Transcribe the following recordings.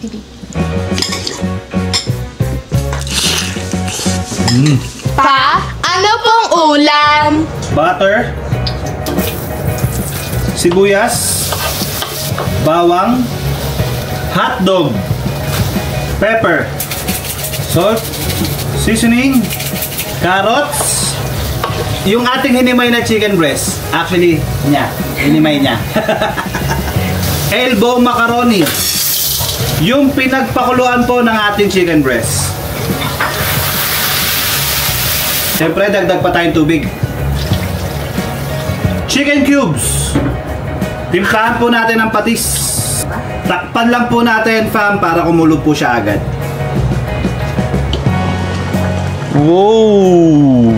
Pa, ano pong ulam? Butter, sibuyas, bawang, hotdog, pepper, salt, seasoning, carrots, yung ating hinimay na chicken breast. Actually, hinimay niya. Elbow macaroni, yung pinagpakuluan po ng ating chicken breast. Siyempre, dagdag pa tayong tubig. Chicken cubes. Timplahan po natin ng patis. Takpan lang po natin, fam, para kumulo po siya agad. Wow!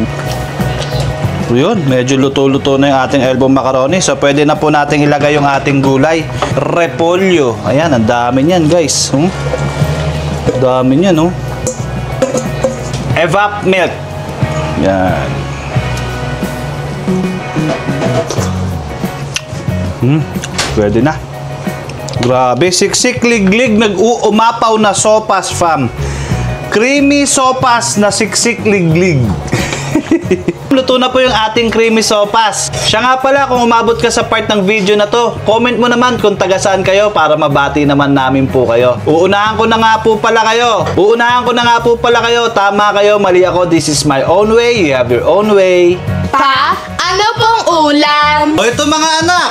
So yun, medyo luto-luto na yung ating elbow macaroni. So pwede na po natin ilagay yung ating gulay. Repolyo. Ayan, ang dami niyan, guys. Ang dami niyan, no? Evap milk. Yan. Pwede na. Grabe, siksik liglig, nag-uumapaw na sopas, fam. Creamy sopas na siksik liglig. Luto na po yung ating creamy sopas. Siya nga pala, kung umabot ka sa part ng video na to, comment mo naman kung taga saan kayo para mabati naman namin po kayo. Uunahan ko na nga po pala kayo. Tama kayo, mali ako. This is my own way. You have your own way. Pa, ano pong ulam? O ito mga anak,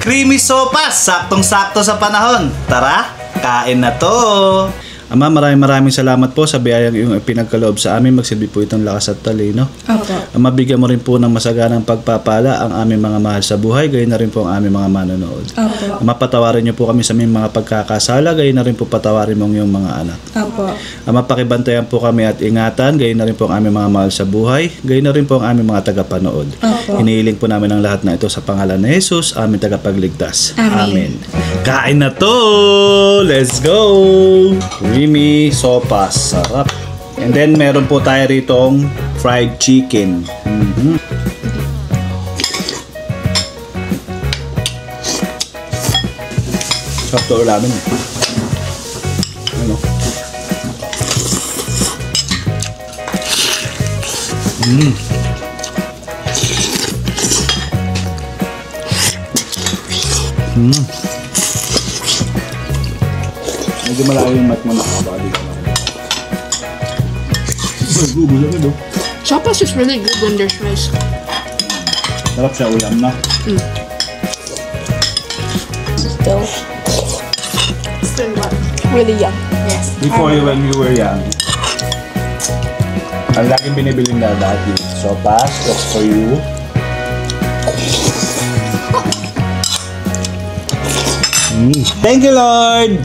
creamy sopas. Saktong-sakto sa panahon. Tara, kain na to. Ama, maraming salamat po sa biyayang yung pinagkaloob sa amin. Magsilbi po itong lakas at talino. Opo. Ama, bigyan mo rin po ng masaganang pagpapala ang aming mga mahal sa buhay, gayon na rin po ang aming mga manonood. Opo. Ama, patawarin niyo po kami sa aming mga pagkakasala, gayon na rin po patawarin mo yung mga anak. Opo. Ama, pakibantayan po kami at ingatan, gayon na rin po ang aming mga mahal sa buhay, gayon na rin po ang aming mga tagapanood. Opo. Hinihiling po namin ang lahat na ito sa pangalan ni Jesus, aming tagapagligtas. Amen. Kain na to! Let's go! Creamy sopas. Sarap. And then, meron po tayo ritong fried chicken. Sarap to ulamin. Ano? Medyo malayo yung mat mo na kabali ka lang. Gugulo ka do. Sopas is really good when there's rice. Sarap siya ulam na. Still what? Really young. Yes. Before when you were young, ang laging binibiling na dati. Sopas, that's for you. Thank you, Lord!